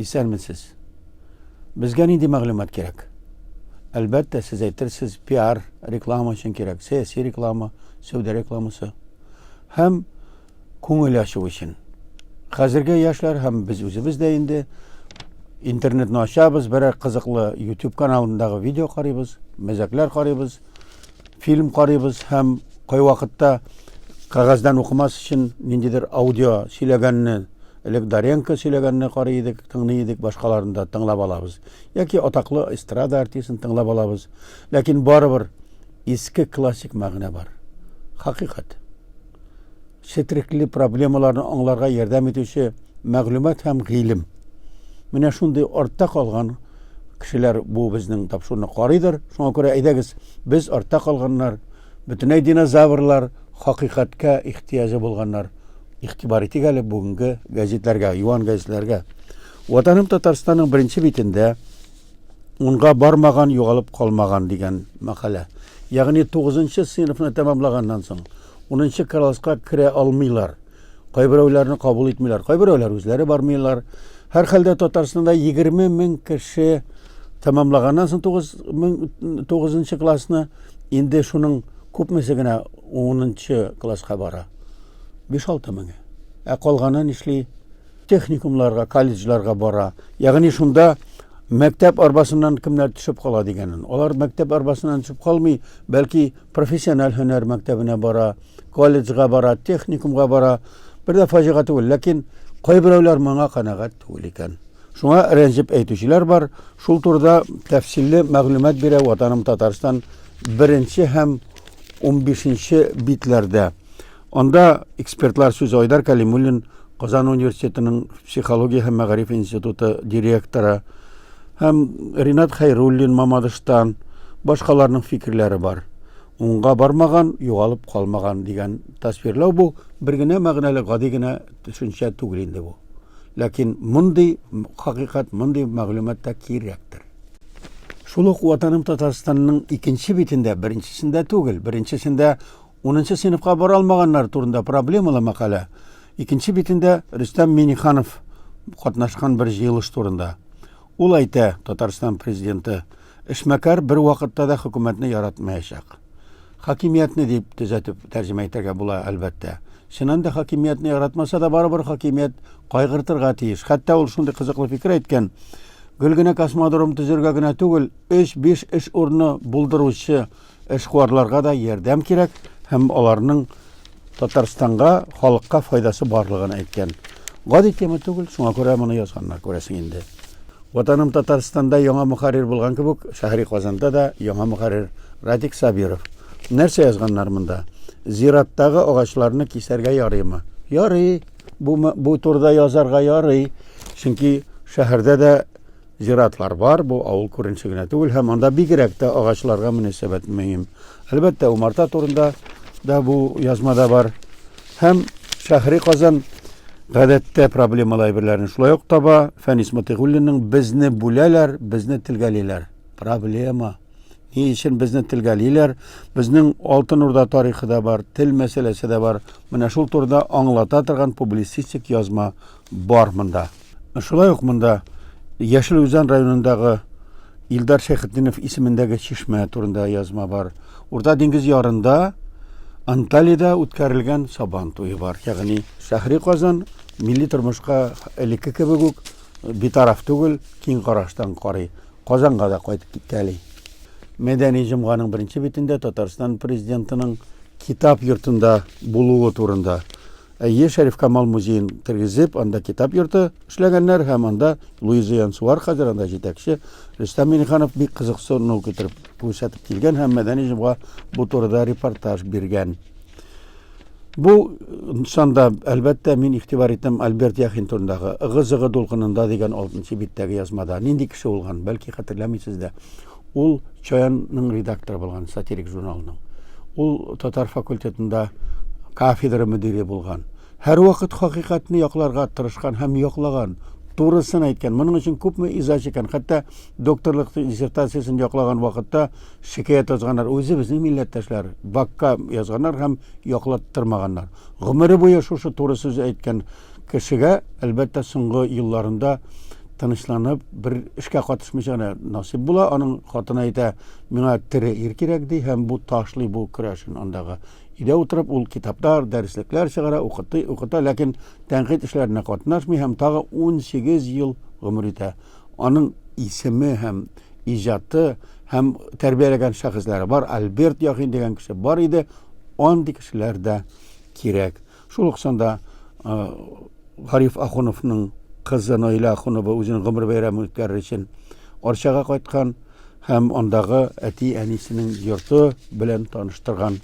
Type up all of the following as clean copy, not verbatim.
Исәнмесез. Безгә нинди мәгълүмат кирәк? Әлбәттә, сез әйтерсез, пиар, реклама өчен кирәк. Сәяси реклама, сәүдә рекламасы. Һәм күңел ачу өчен. Хәзерге яшьләр һәм без үзебез дә инде интернетны ачабыз, берәр кызыклы YouTube каналындагы видео карыйбыз, мәзәкләр карыйбыз, фильм карыйбыз һәм кай вакытта кагаздан укымас өчен ниндидер аудио сөйләгәнне, элек Даренко сөйләгәнне карый идек, тыңлый идек, башкаларын да тыңлап алабыз. Яки атаклы эстрада артистын тыңлап алабыз. Ләкин барыбер иске классик мәгънә бар. Хакыйкать. Четерекле проблемаларны аңларга ярдәм итүче мәгълүмат һәм гыйлем. Менә шундый артта калган кешеләр бу безнең тапшырны карыйдыр. Шуңа күрә әйдәгез, без артта калганнар, бөтенләй динозаврлар, хакыйкатькә ихтияҗы булганнар. Игътибар итик әле бүгенге гәзитләргә, юан гәзитләргә. Ватаным Татарстанның беренче битендә унга бармаган, югалып калмаган дигән мәкалә. Ягъни 9нчы сыйныфны тәмамлаганнан соң 10нчы класска керә алмыйлар. Кайберәүләрне кабул итмиләр, кайберәүләр үзләре бармыйлар. Һәр хәлдә Татарстанда 20,000 кеше тәмамлаганнан соң 9нчы классны инде шуның күпмесе генә 10нчы класска бара. 5-6 меңе. Калганы нишли техникумларга, колледжларга бара. Ягъни шунда мәктәп арбасыннан кемнәр төшеп кала дигәнен. Алар мәктәп арбасыннан төшеп калмый, бәлки профессиональ һөнәр мәктәбенә бара, колледжга бара, техникумга бара. Бер дә фаҗига түгел, ләкин кайберәүләр моңа канәгать түгел икән. Шуңа рәнҗеп әйтүчеләр бар. Шул турыда тәфсилле мәгълүмат бирә Ватаным Татарстан 1 һәм 15 битләрдә. Анда экспертлар сүз Айдар Калимуллин, Казан университетының психология һәм мәгариф институты директоры, һәм Ринат Хайруллин Мамадыштан, башкаларның фикерләре бар. Унга бармаган, югалып калмаган дигән тасвирлау бу бер генә мәгънәле, гади генә төшенчә түгел инде бу. Ләкин мондый хакыйкать, мондый мәгълүмат та кирәктер. Шул ук Ватаным Татарстанның икенче битендә, беренчесендә түгел, беренчесендә 10нчы сыйныфка бара алмаганнар турында проблемалы мәкалә. Икенче битендә Рөстәм Миңнеханов катнашкан бер җыелыш турында. Ул әйтә, Татарстан президенты, эшмәкәр бер вакытта да хөкүмәтне яратмаячак. Хакимиятне дип төзәтеп тәрҗемә итәргә була, әлбәттә. Чыннан да хакимиятне яратмаса да барыбер хакимият кайгыртырга тиеш. Хәтта ул шундый кызыклы фикер әйткән. Гел генә космодром төзергә генә түгел, 3-5 эш урыны булдыручы эшкуарларга да ярдәм кирәк һәм аларның Татарстанга, халыкка файдасы барлыгын әйткән. Гади тема түгел, шуңа күрә моны язганнар, күрәсең инде. Ватаным Татарстанда яңа мөхәррир булган кебек, шәһри Казанда да яңа мөхәррир Радик Сабиров. Нәрсә язганнар монда? Зираттагы агачларны кисәргә ярыймы? Ярый. Бу турыда язарга ярый. Чөнки шәһәрдә дә зиратлар бар, бу авыл күренеше генә түгел, һәм анда бигрәк тә агачларга мөнәсәбәт мөһим. Әлбәттә, Умарта турында да бу язмада бар. Һәм шәһри Казан гадәттә проблемалы әйберләрне шулай ук таба. Фәнис Мутигуллинның безне бүләләр, безне телгәлиләр. Проблема. Ни өчен безне телгәлиләр? Безнең Алтын Урда тарихы да бар, тел мәсьәләсе дә бар. Менә шул турыда аңлата торган публицистик язма бар монда. Шулай ук монда Яшел Үзән районындагы Илдар Шәйхетдинов исемендәге чишмә турында язма бар. Урта диңгез ярында Анталиядә үткәрелгән Сабан туе бар. Ягъни шәһри Казан милли тормышка элекке кебек үк битараф түгел, киң караштан карый. Казанга да кайтып киткәли. Мәдәни җомганың беренче битендә Татарстан президентының китап йортында булуы турында. Әйе, Шәриф Камал музейын тергезеп, анда китап йорты эшләгәннәр һәм анда Луиза Янсуар хәзер анда җитәкче. Рөстәм Миңнеханов бик кызыксыну китереп күрсәтеп килгән һәм мәдәни җомга бу турыда репортаж биргән. Бу санда әлбәттә мин игътибар иттем Альберт Яхин турындагы Ыгы-зыгы дулкынында дигән 6нчы биттәге язмада. Нинди кеше булган, бәлки хәтерләмисез дә. Ул Чаянның редакторы булган, сатирик журналының. Ул татар факультетында кафедра мөдире булган. Һәр вакыт хакыйкатьне якларга тырышкан һәм яклаган. Турысын әйткән. Моның өчен күпме иза чеккән. Хәтта докторлык диссертациясын яклаган вакытта шикаят язганнар. Үзе безнең милләттәшләр бакка язганнар һәм яклаттырмаганнар. Гомере буе шушы туры сүз әйткән кешегә әлбәттә соңгы елларында тынычланып, бер эшкә катышмыйча насыйп була. Аның хатыны әйтә, миңа тере ир кирәк ди, һәм бу ташлый бу көрәшен андагы. Өйдә утырып, ул китаплар, дәреслекләр чыгара, укыта, ләкин тәнкыйть эшләренә катнашмый һәм тагы 18 ел гомер итә. Аның исеме һәм иҗаты һәм тәрбияләгән шәхесләре бар. Альберт Яхин дигән кеше бар иде. Андый кешеләр дә кирәк. Шул уксанда Гариф Ахуновның кызы Наила Ахунова үзенең гомер бәйрәмен үткәрер өчен Арчага кайткан һәм андагы әти-әнисенең йорты белән таныштырган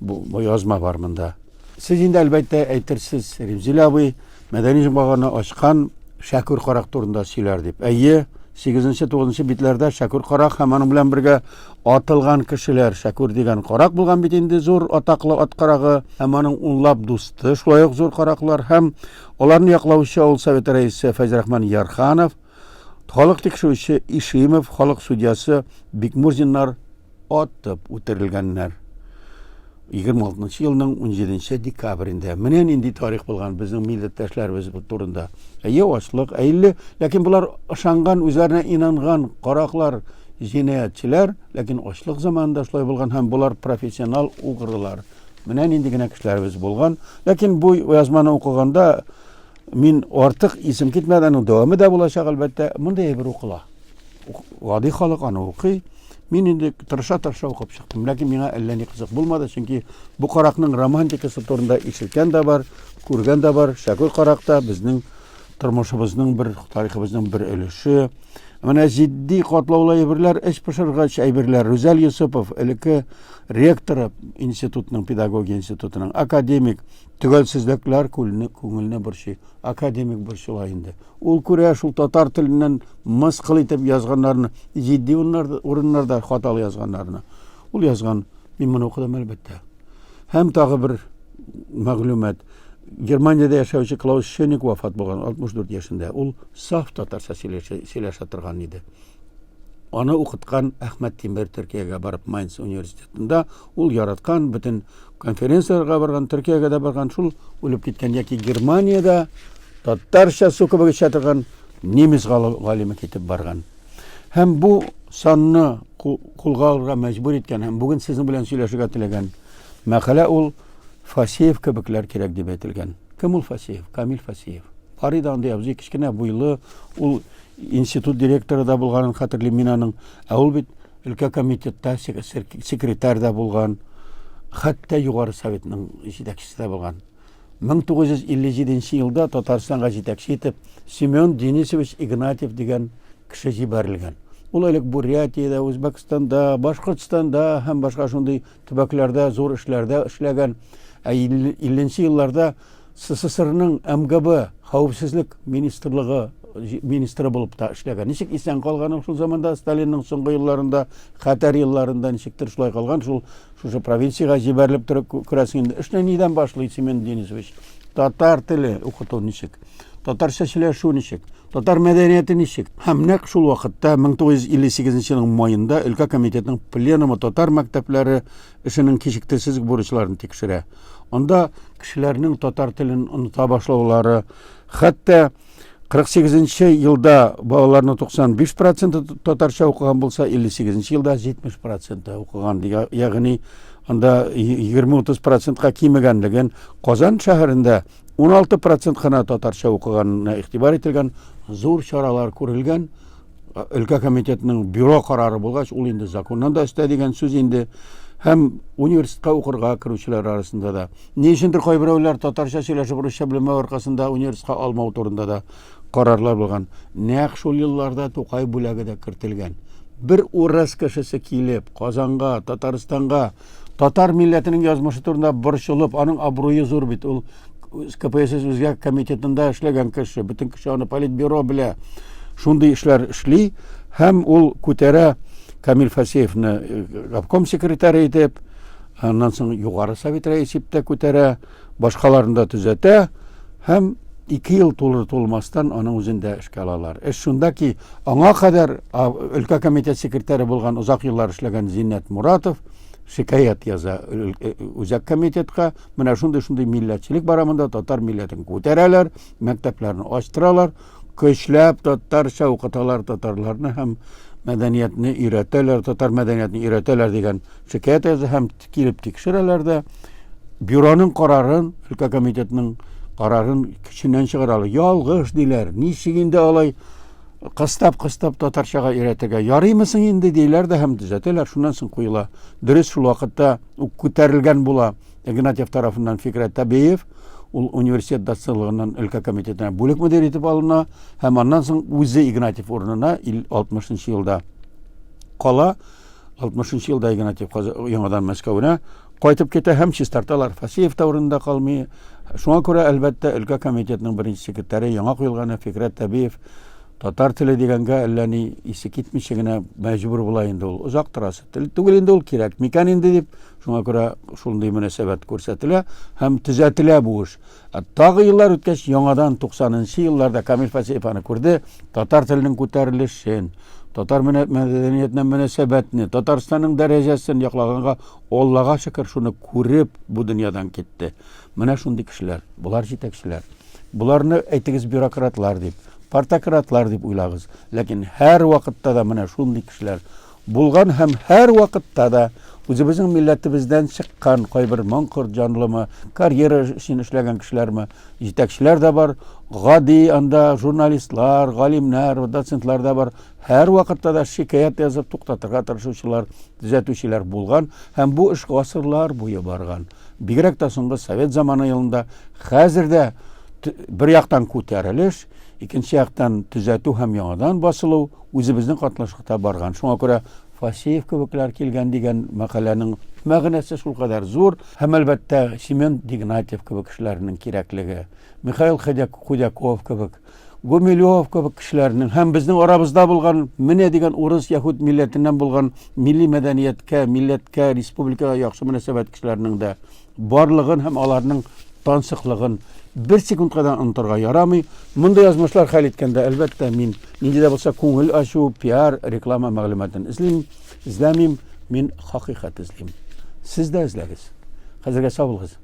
бу язма бар монда. Сез инде әлбәттә әйтерсез, Римзил абый мәдәни җомганы ачкан Шәкүр Карак турында сөйләр дип. Әйе, 8-9 битләрдә Шәкүр Карак һәм аның белән бергә атылган кешеләр, Шәкүр дигән карак булган бит инде, зур атаклы ат карагы, һәм аның унлап дусты, шулай ук зур караклар, һәм аларны яклаучы ул Совет рәисе Фәйзрахман Ярханов, халык тикшерүче Ишимов, халык судьясы Бикмурзиннар атып үтерелгәннәр. 26 елның 17 декабрендә. Менә нинди тарих булган безнең милләттәшләребез турында. Әйе, ачлык, әйле, ләкин булар ышанган, үзләренә инанган караклар, җинаятчылар, ләкин ачлык заманында шулай булган һәм булар профессионал угрылар. Менә нинди генә кешеләребез булган. Ләкин бу язманы укыганда мин артык исем китмәде, аның дәвамы да булачак әлбәттә. Монда бер укыла. Гади халык аны укый. Мин инде тырыша укып чыктым, ләкин миңа әллә ни кызык булмады, чөнки бу каракның романтикасы турында ишеткән дә бар, күргән дә бар. Шәкүр Каракта безнең тормышыбызның бер, тарихыбызның бер өлеше. Менә җитди катлаулы әйберләр, эш пешергәч әйберләр. Рүзәл Юсупов, элекке ректоры институтның, педагогия институтының, академик, төгәлсезлекләр күңелне борчый. Академик борчыла инде. Ул күрә шул татар теленнән мыскыл итеп язганнарны, җитди урыннарда хаталы язганнарны. Ул язган, мин моны укыдым әлбәттә. Һәм тагы бер мәгълүмат. Германиядә яшәүче Клаус Шеник вафат булган 64 яшендә. Ул саф татарча сөйләшә торган иде. Аны укыткан Әхмәт Тимер Төркиягә барып Майнц университетында ул яраткан, бөтен конференцияларга барган, Төркиягә дә барган, шул үлеп киткән яки Германиядә татарча сүкебе эчә торган немец галиме китеп барган. Һәм бу санны кулга алырга мәҗбүр иткән һәм бүген сезнең белән сөйләшергә теләгән мәкалә ул Фасеев кебекләр кирәк дип әйтелгән. Кем ул Фасеев? Камил Фасеев. Фарида андый абзый, кичкенә буйлы, ул институт директоры да булганын хәтерлим мин аның. Ә ул бит өлкә комитетта секретарь да булган, хәтта югары советның җитәкчесе дә булган. 1957 елда Татарстанга җитәкче итеп Семен Денисович Игнатьев дигән кеше җибәрелгән. Ул элек Бурятиядә, Үзбәкстанда, Башкортстанда һәм башка шундый төбәкләрдә зур эшләрдә эшләгән. 50 елларда СССРның МГБ хәвефсезлек министры булып та эшләгән. Ничек исән калган шул заманда, Сталинның соңгы елларында, хәтәр елларында ничектер шулай калган, шушы провинциягә җибәрелеп торып күрәсең инде. Эшне нидән башлый Семен Денисович? Татар теле укыту ничек? Татарча сөйләшү ничек? Татар мәдәнияте ничек? Һәм нәкъ шул вакытта 1958 елның маенда өлкә комитетның пленумы татар мәктәпләре эшенең кичектесез бурычларын тикшерә. Анда кешеләрнең татар телен оныта башлаулары, хәтта 48 елда балаларның 95% татарча укыган булса, 58 елда 70% укыган. Ягъни анда 20-30%ка кимегәнлеген, Казан шәһәрендә 16% гына татарча укыганына игътибар ителгән, зур чаралар күрелгән. Өлкә комитетның бюро карары булгач, ул инде законнан да өстә дигән сүз инде. Һәм университетка укырга керүчеләр арасында да. Ни өчендер кайберәүләр татарча сөйләшеп русча белмәү аркасында университетка алмау турында да карарлар булган. Нәкъ шул елларда Тукай бүләге дә кертелгән. Бер урыс кешесе килеп Казанга, Татарстанга, татар милләтенең язмышы турында борчылып, аның абруе зур бит. Ул КПСС үзгә комитетында эшләгән кеше, бөтен кеше аны политбюро белә. Шундый эшләр эшли һәм ул күтәрә Камил Фасеевны обком секретаре итеп, аннан соң югары совет рәисе итеп күтәрә, башкаларын да төзәтә һәм 2 ел тулмастан аның үзендә эшкә алалар. Шунда ки, аңа кадәр өлкә комитет секретаре булган, узак еллар эшләгән Зиннәт Муратов шикаят яза үзәк комитетка. Менә шундый милләтчелек барамында татар милләтен күтәрәләр, мәктәпләрне ачтыралар, көчләп татар шауқаталар татарларны һәм мәдәниятне өйрәтәләр, татар мәдәниятне өйрәтәләр дигән шикаят яза һәм килеп тикшерәләр дә бюроның карарын, өлкә комитетының карарын көченнән чыгаралар. Ялгыш диләр. Ничек инде алай кыстап татарчага өйрәтергә ярыймысың инде диләр дә һәм төзәтәләр. Шуннан соң куела. Дөрес шул вакытта күтәрелгән була Игнатьев тарафыннан Фикрәт Табиев, ул университет доцентлыгыннан өлкә комитетына бүлек мөдире итеп алына һәм аннан соң үзе Игнатьев урынына 60 елда кала. 60 елда Игнатьев яңадан Мәскәүгә кайтып китә һәм чистарталар. Фасеев таврында калмый. Шуңа күрә әлбәттә өлкә комитетның беренче секретаре яңа куелган Фикрәт Табиев татар теле дигәнгә әллә ни исе китмичә генә мәҗбүр була инде ул. Узак торасы тел түгел инде ул кирәк. Микән инде дип шуңа күрә шундый мөнәсәбәт күрсәтелә һәм төзәтелә бу эш. Тагы еллар үткәч яңадан 90-нчы елларда Камил Фасеев аны күрде. Татар теленең күтәрелешен, татар мәдәниятенә мөнәсәбәтне, Татарстанның дәрәҗәсен яклаганга Аллага шөкер шуны күреп бу дөньядан китте. Менә шундый кешеләр, булар җитәкчеләр. Буларны әйтегез бюрократлар дип, партократлар дип уйлагыз. Ләкин һәр вакытта да менә шундый кешеләр булган һәм һәр вакытта да үзебезнең милләтебездән чыккан кайбер моңкор җанлымы, карьера өчен эшләгән кешеләрме, җитәкчеләр дә бар, гади анда журналистлар, галимнәр, доцентлар да бар. Һәр вакытта да шикаят язып туктатырга тырышучылар, төзәтүчеләр булган һәм бу эш гасырлар буе барган. Бигрәк тә соңгы Совет заманы елында хәзер дә бер яктан күтәрелеш, икенче яктан төзәтү һәм яңадан басылу үзебезнең катнашлыкта барган. Шуңа күрә Фасеев кебекләр килгән дигән мәкаләнең мәгънәсе шул кадәр зур һәм әлбәттә Семен Игнатьев кебек кешеләрнең кирәклеге, Михаил Худяков кебек, Гумилев кебек кешеләрнең һәм безнең арабызда булган менә дигән урыс яһуд милләтеннән булган милли мәдәнияткә, милләткә, республикага яхшы мөнәсәбәт кешеләрнең дә барлыгын һәм аларның тансыклыгын бер секундка да онытырга ярамый. Монда язмышлар хәл иткәндә әлбәттә мин нинди дә булса күңел ачу, пиар, реклама мәгълүматын эзләмим, мин хакыйкать эзлим. Сез дә эзләгез. Хәзергә сау булыгыз.